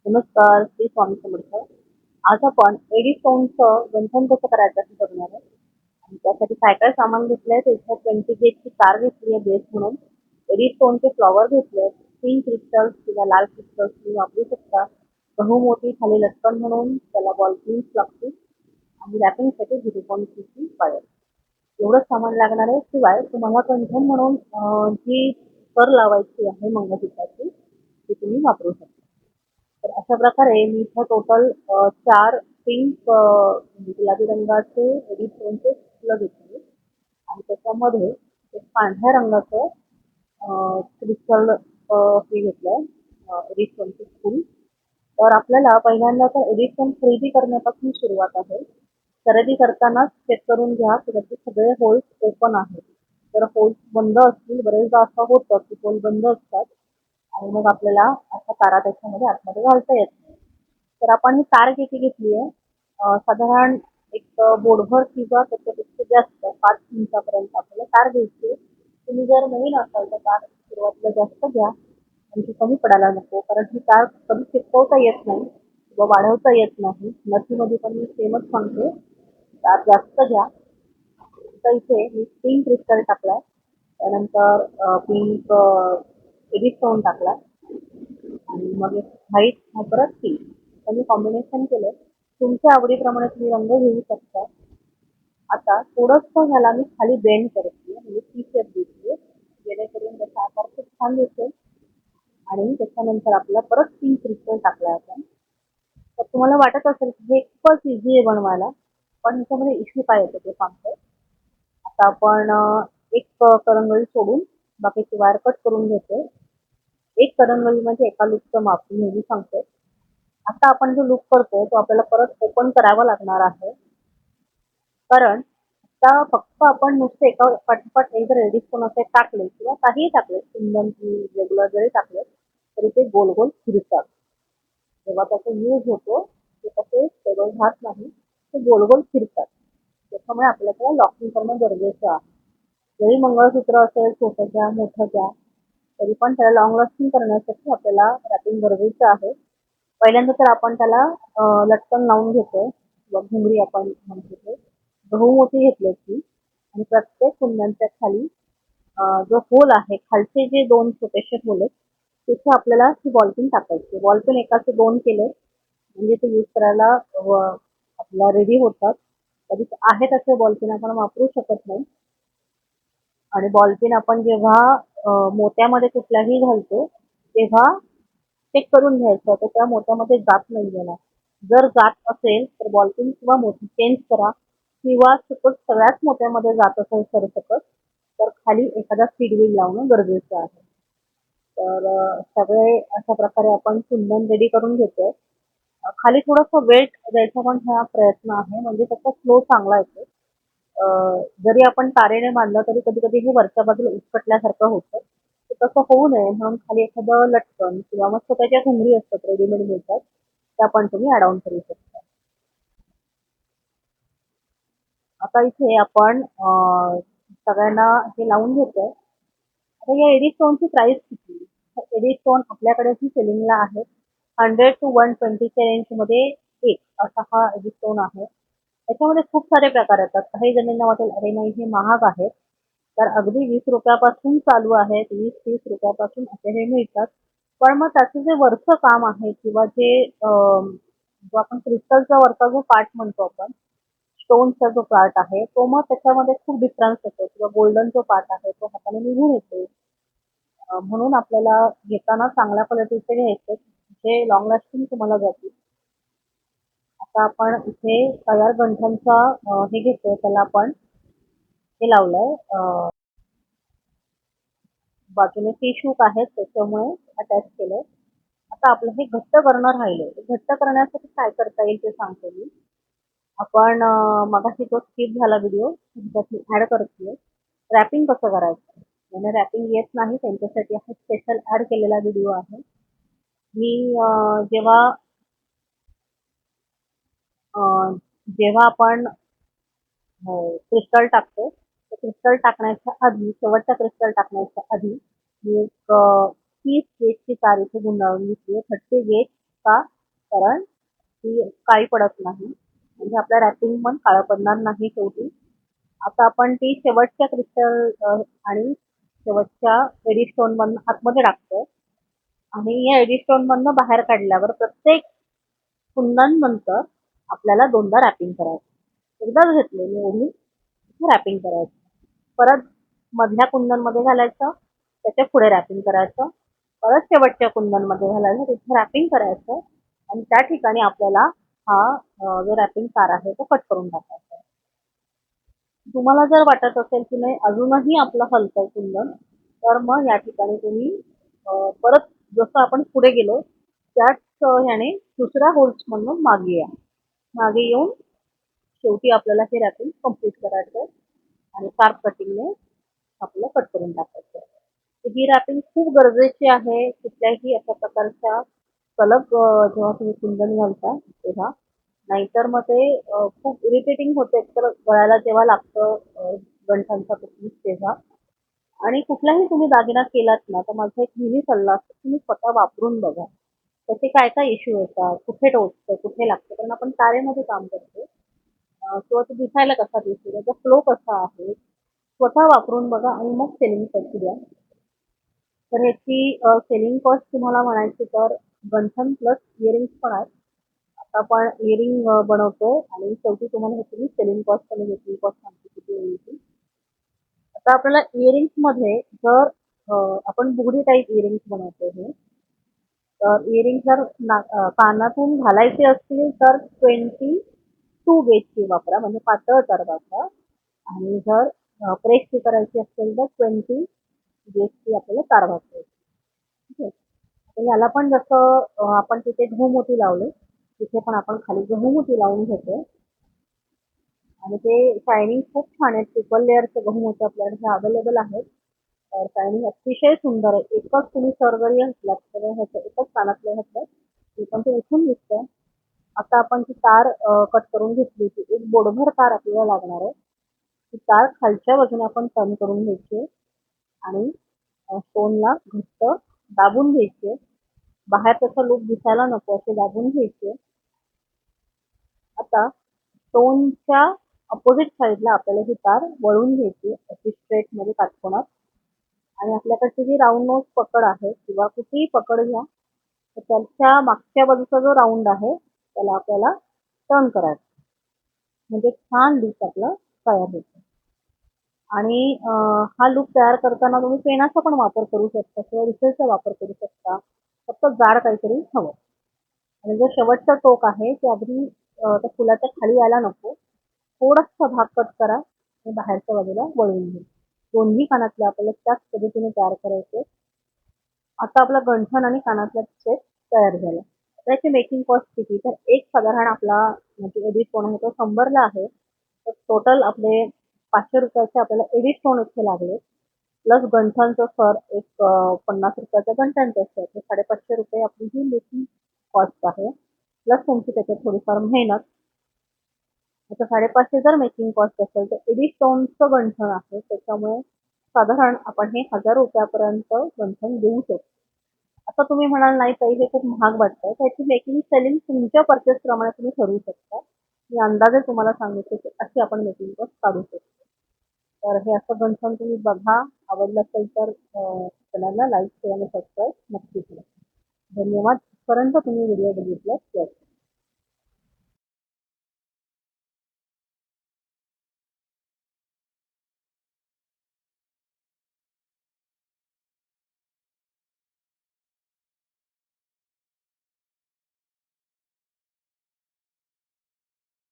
नमस्कार, श्री स्वामी समर्थ. आज आपण एडी स्टोनचं गंठन कसं करायचं हे बघणार आहे. आणि त्यासाठी काय काय सामान घेतलंय तर इथे 20 गेटची तार घेतली आहे बेस म्हणून. एडी स्टोनचे फ्लॉवर घेतले, 3 क्रिस्टल्स किंवा लाल क्रिस्टल्स तुम्ही वापरू शकता. गहू मोठी खाली लटकन म्हणून त्याला बॉल पिन्स लागतील आणि रॅपिंगसाठी 0.3 वायर. एवढंच सामान लागणार आहे. शिवाय तुम्हाला गंठन म्हणून जी कर लावायची आहे मंगळसूत्राची ती तुम्ही वापरू शकता. तर अशा प्रकारे मी इथं टोटल 4 पिंक गुलाबी रंगाचे एडी स्टोनचे फुलं घेतली आणि त्याच्यामध्ये एक पांढऱ्या रंगाचं क्रिस्टल हे घेतलंय एडी स्टोनचे फूल. तर आपल्याला पहिल्यांदा तर एडी स्टोन खरेदी करण्यापासून सुरुवात आहे. खरेदी करतानाच चेक करून घ्या की त्याचे सगळे होल्स ओपन आहेत. जर होल्स बंद असतील, बरेचदा असं होतं की होल बंद असतात आणि मग आपल्याला अशा तारा त्याच्यामध्ये आतमध्ये घालता येत नाही. तर आपण ही तार किती घेतली आहे, साधारण एक बोटभर किंवा त्याच्यापेक्षा जास्त 5 इंचापर्यंत आपल्याला तार घ्यायची आहे. तुम्ही जर नवीन असाल तर तार सुरुवातीला जास्त घ्या म्हणजे कमी पडायला नको, कारण ही तार कधी चिकटवता येत नाही किंवा वाढवता येत नाही. नथीमध्ये पण मी सेमच सांगते, तार जास्त घ्या. तर इथे मी पिंक क्रिस्टल टाकलाय, त्यानंतर पिंक एडी स्टोन टाकला आणि मग एक व्हाईट परत पिंक त्यांनी कॉम्बिनेशन केलं. तुमच्या आवडीप्रमाणे तुम्ही रंग घेऊ शकता. आता थोडंसं ह्याला मी खाली बेंड करते म्हणजे टी शेप देते जेणेकरून त्याचा आकार खूप छान दिसेल. आणि त्याच्यानंतर आपला परत पिंक क्रिस्टल टाकलाय आपण. तर तुम्हाला वाटत असेल की हे खूपच इझी आहे बनवायला, पण ह्याच्यामध्ये इश्यू काय येतो ते सांगतो. आता आपण एक करंगळी सोडून बाकीची वायर कट करून घेते. एक करंगळी म्हणजे एका लूपचं माप मी नेहमी सांगते. आता आपण जो लूप करतोय तो आपल्याला परत ओपन करावा लागणार आहे, कारण आता फक्त आपण नुसते एका पटपट एक जर एडी स्टोन असे टाकले किंवा काहीही टाकले, कुंदन रेग्युलर जरी टाकले तरी ते गोल गोल फिरतात. जेव्हा त्याचा यूज होतो ते तसे स्टेबल राहत नाही, ते गोल गोल फिरतात. त्याच्यामुळे आपल्याला त्याला लॉकिंग करणं गरजेचं आहे. जरी मंगळसूत्र असेल छोटं घ्या मोठं घ्या तरी पण त्याला लॉंग लास्टिंग करण्यासाठी आपल्याला रॅपिंग गरजेचं आहे. पहिल्यांदा तर आपण त्याला लटकन लावून घेतोय किंवा घुंगरी आपण म्हणतो ते गहू मोठी घेतल्याची आणि प्रत्येक कुंदनच्या खाली जो होल आहे, खालचे जे 2 छोटेसे होल आहेत तिथे आपल्याला ही बॉलपिन टाकायची. बॉलपिन एकाचे 2 केले म्हणजे ते यूज करायला आपल्याला रेडी होतात. कधी आहेत असे बॉलपिन आपण वापरू शकत नाही. आणि बॉलपिन आपण जेव्हा मोत्यामध्ये कुठल्याही घालतो तेव्हा चेक करून घ्यायचं तर त्या मोत्यामध्ये जात नाही गेला. जर जात असेल तर बॉलपिन किंवा मोती चेंज करा, किंवा सपोज सगळ्याच मोत्यामध्ये जात असेल सरसकट तर खाली एखादा सीडविल लावणं गरजेचं आहे. तर सगळे अशा प्रकारे आपण कुंदन रेडी करून घेतोय. खाली थोडंसं वेट द्यायचा पण हा प्रयत्न आहे म्हणजे त्याचा फ्लो चांगला येतो. जरी आपण तारेने बांधलं तरी कधी कधी हे वरच्या बाजूला उचकटल्यासारखं होतं. तर तसं होऊ नये म्हणून खाली एखादं लटकन किंवा मग स्वतःच्या घुंगरी असतात रेडीमेड मिळतात त्या पण तुम्ही ऍड ऑन करू शकता. आता इथे आपण सगळ्यांना हे लावून घेतोय. आता या एडी स्टोनची प्राइस किती? एडी स्टोन आपल्याकडे ही सेलिंगला आहे 100 to 120च्या रेंजमध्ये एक असा हा एडी स्टोन आहे. त्याच्यामध्ये खूप सारे प्रकार येतात. काही जणांना वाटेल अरे नाही हे महाग आहे, तर अगदी 20 रुपयापासून चालू आहेत, 20-30 रुपयापासून असे हे मिळतात. पण मग त्याचं जे वरचं काम आहे किंवा जे जो आपण क्रिस्टलचा वरचा जो पार्ट म्हणतो आपण स्टोनचा जो पार्ट आहे तो मग त्याच्यामध्ये खूप डिफरन्स येतो किंवा गोल्डन जो पार्ट आहे तो हाताने निघून येतो. म्हणून आपल्याला घेताना चांगल्या क्वालिटीचे घ्यायचे जे लॉंग लास्टिंग तुम्हाला जातील. आता आपण इथे तयार गंठनचा हे घेतोय त्याला आपण हे लावलंय बाजूने टिश्यू आहेत त्याच्यामुळे अटॅच केलंय. आता आपलं हे घट्ट करणं राहिलं. घट्ट करण्यासाठी काय करता येईल ते सांगते मी. आपण मगाशी तो स्किप झाला व्हिडिओ, त्याच्यात मी ॲड करते. रॅपिंग कसं करायचं? ज्यांना रॅपिंग येत नाही त्यांच्यासाठी हा स्पेशल ॲड केलेला व्हिडिओ आहे. मी जेव्हा अ, जेव्हा आपण क्रिस्टल टाकतो, तर क्रिस्टल टाकण्याच्या आधी, शेवटचा क्रिस्टल टाकण्याच्या आधी मी एक 30 गेजची तार इथे गुंडाळून घेतली आहे. 30 गेज का? कारण ती काळी पडत नाही. म्हणजे आपलं रॅपिंग पण काळं पडणार नाही शेवटी. आता आपण ती शेवटच्या क्रिस्टल आणि शेवटच्या एडी स्टोन मधनं आतमध्ये टाकतोय आणि या एडी स्टोन मधनं बाहेर काढल्यावर प्रत्येक कुंदन नंतर आपल्याला दोनदा रॅपिंग करायचं. एकदाच घेतले मी ओढून रॅपिंग करायचं. परत मधल्या कुंदनमध्ये घालायचं, त्याच्या पुढे रॅपिंग करायचं. परत शेवटच्या कुंदनमध्ये घालायचं, तिथे रॅपिंग करायचं आणि त्या ठिकाणी आपल्याला हा जो रॅपिंग तार आहे तो कट करून टाकायचा. तुम्हाला जर वाटत असेल की नाही अजूनही आपलं हलतंय कुंदन, तर मग या ठिकाणी तुम्ही परत जसं आपण पुढे गेलो त्याच ह्याने दुसऱ्या होल्स मधून मागे या. मागे येऊन शेवटी आपल्याला हे रॅपिंग कम्प्लीट करायचं आणि शार्प कटिंगने आपल्याला कट करून टाकायचं. ही रॅपिंग खूप गरजेची आहे कुठल्याही अशा प्रकारच्या सलग जेव्हा तुम्ही कुंदन घालता तेव्हा. नाहीतर मग ते खूप इरिटेटिंग होते. एकतर गळ्याला जेव्हा लागतं गंठांचा पीस तेव्हा. आणि कुठलाही तुम्ही दागिना केलात ना, तर माझा एक नेहमी सल्ला असतो तुम्ही स्वतः वापरून बघा. त्याचे काय काय इश्यू येतात, कुठे टोचतं, कुठे लागतं. कारण आपण तारेमध्ये काम करतो. किंवा तो दिसायला कसा दिसतो, त्याचा फ्लो कसा आहे, स्वतः वापरून बघा आणि मग सेलिंग पैसे द्या. तर ह्याची सेलिंग कॉस्ट तुम्हाला म्हणायची तर गंठन प्लस इयरिंग्स पण आहेत. आता आपण इयरिंग बनवतोय आणि शेवटी तुम्हाला ह्याची सेलिंग कॉस्ट आणि मेकिंग कॉस्ट सांगते किती होईल ती. आता आपल्याला इयरिंग्स मध्ये जर आपण बुगडी टाईप इयरिंग्स बनवतोय हे, तर इयरिंग जर कानातून घालायचे असतील तर 22 गेजची वापरा, म्हणजे पातळ तार वापरा. आणि जर प्रेसची करायची असेल तर 20 गेजची आपल्याला तार वापरायची. ठीक आहे. तर याला पण जसं आपण तिथे गहूमोती लावले, तिथे पण आपण खाली गहूमोती लावून घेतो आणि ते शायनिंग खूप छान आहे. ट्रिपल लेअरचे गहूमोती आपल्याकडे अवेलेबल आहेत. तर शायनिंग अतिशय सुंदर आहे. एकच तुम्ही सर जरी घातलात तर ह्याचं एकच कानातलं घातलं तरी पण ते उठून दिसतं. आता आपण ती तार कट करून घेतली होती. एक बोडभर तार आपल्याला लागणार आहे. ती तार खालच्या बाजूने आपण टर्न करून घ्यायची आणि स्टोनला घट्ट दाबून घ्यायचे. बाहेर त्याचा लूक दिसायला नको असे दाबून घ्यायचे. आता स्टोनच्या अपोजिट साईडला आपल्याला ही तार वळून घ्यायची अशी स्ट्रेट मध्ये काटकोनात. आणि आपल्याकडची जी राऊंड नोज पकड आहे किंवा कुठेही पकड घ्या, तर त्याच्या मागच्या बाजूचा जो राऊंड आहे त्याला आपल्याला टर्न करायचा. म्हणजे छान लूक आपला तयार होतो. आणि हा लूक तयार करताना तुम्ही पेनाचा पण वापर करू शकता किंवा रिफिलचा वापर करू शकता. फक्त जाड काहीतरी हवं. आणि जो शेवटचा टोक आहे ते अगदी त्या फुलाच्या खाली यायला नको. थोडासा भाग कट करा आणि बाहेरच्या बाजूला वळवून घ्या. दोन्ही कानातले आपल्याला त्याच पद्धतीने तयार करायचे. आता आपला गंठण आणि कानातला सेट तयार झाला. त्याची मेकिंग कॉस्ट किती? तर एक साधारण आपला म्हणजे एडी स्टोन आहे तो 100ला आहे. तर टोटल आपले 500 रुपयाचे आपल्याला एडी स्टोन इथे लागले. प्लस गंठणचं सर एक 50 रुपयाचं गंठणचं सर, तर 550 रुपये आपली ही मेकिंग कॉस्ट आहे. प्लस तुमची त्याच्यात थोडीफार मेहनत. आता 550 जर मेकिंग कॉस्ट असेल तर एडी स्टोनचं गंठण आहे, त्याच्यामुळे साधारण आपण हे 1000 रुपयापर्यंत गंठण देऊ शकतो. आता तुम्ही म्हणाल नाही ताई हे खूप महाग वाटतं, त्याची मेकिंग सेलिंग तुमच्या परचेस प्रमाणे तुम्ही ठरवू शकता. मी अंदाजे तुम्हाला सांगितले की अशी आपण मेकिंग कॉस्ट काढू शकतो. तर हे असं गंठण तुम्ही बघा. आवडलं असेल तर चॅनलला लाईक शेअर आणि सबस्क्राईब नक्की करा. धन्यवाद. पर्यंत तुम्ही व्हिडिओ बघितला.